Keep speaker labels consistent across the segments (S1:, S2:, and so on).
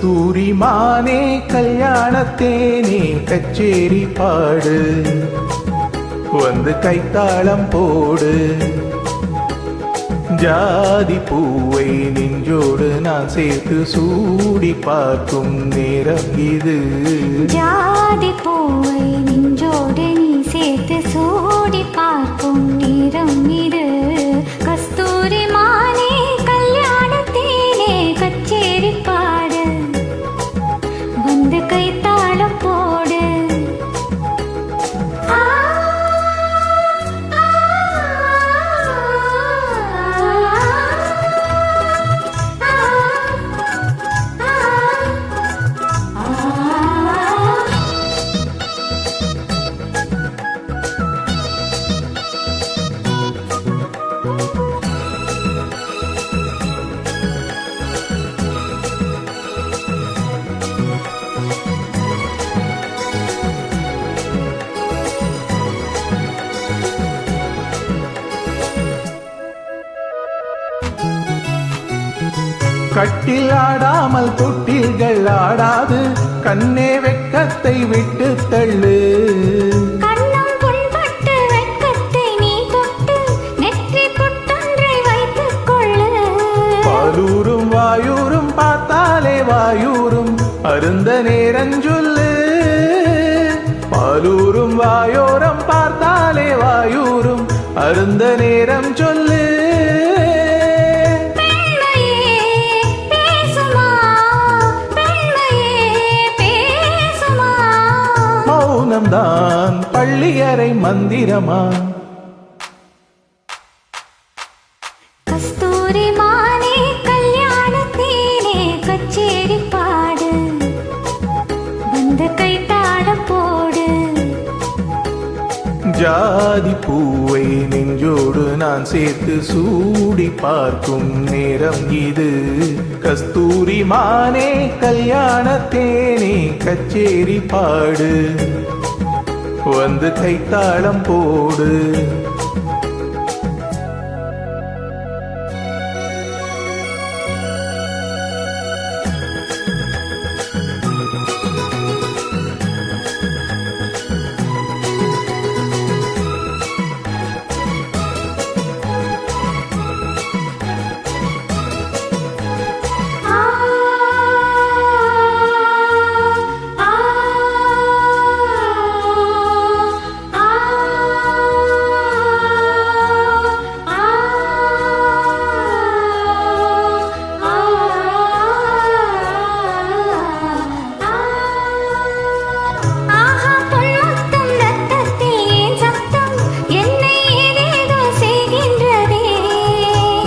S1: கஸ்தூரி மானே கல்யாணத்தேனே கச்சேரி பாடு வந்து கைத்தாளம் போடு ஜாதி பூவை நெஞ்சோடு நான் சேர்த்து சூடி பார்க்கும் நேரம் இது
S2: ஜாதி பூவை நெஞ்சோடு நீ சேர்த்து சூடி பார்க்கும் நேரம் இது கஸ்தூரி மானே கல்யாணத்தேனே கச்சேரி பாடு வந்து கைத்தாளம் போடு
S1: கட்டில் ஆடாமல் தொட்டில்கள் ஆடாது கண்ணே வெட்கத்தை விட்டு தள்ளு
S2: கண்ணம் புண்பட்டு வெட்கத்தை நீ தொட்டு நெற்றி பொட்டொன்றை வைத்துக் கொள்ளு
S1: பாலூரும் வாயூரும் பார்த்தாலே வாயூரும் அருந்த நேரஞ்சொல்லு பாலூரும் வாயோரம் பார்த்தாலே வாயூரும் அருந்த நேரம் சொல்லு மௌனம்தான் பள்ளியறை மந்திரமா
S2: கஸ்தூரி மானே கல்யாணத்தேனே கச்சேரி பாடு வந்து கைத்தாளம் போடு
S1: ஜாதி பூவை நெஞ்சோடு நான் சேர்த்து சூடி பார்க்கும் நேரம் இது கஸ்தூரி மானே கல்யாணத்தேனே கச்சேரி பாடு வந்து கைத்தாளம் போடு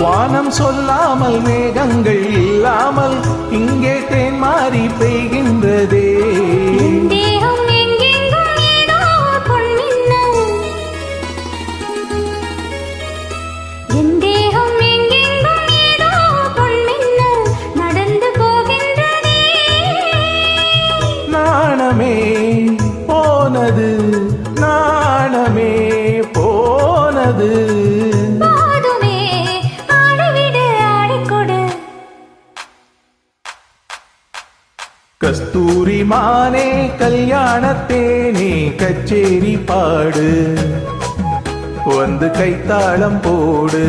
S1: வானம் சொல்லாமல் மேகங்கள் இல்லாமல் இங்கே தேன் மாறி பெய்கின்றதே நாணமே போனது நாணமே போனது கஸ்தூரி மானே கல்யாணத்தேனே கச்சேரி பாடு வந்து கைத்தாளம் போடு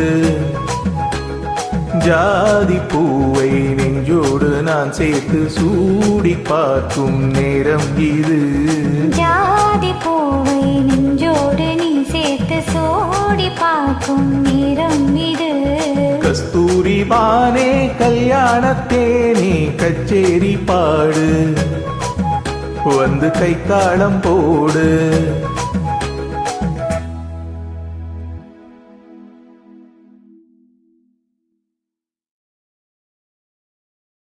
S1: ஜாதி பூவை நெஞ்சோடு நான் சேர்த்து சூடி பார்க்கும் நேரம் இது
S2: ஜாதி பூவை நெஞ்சோடு நீ சேர்த்து சூடி பார்க்கும் நேரம் இது
S1: கஸ்தூரி மானே கல்யாணத்தேனே கச்சேரி பாடு வந்து கைத்தாளம் போடு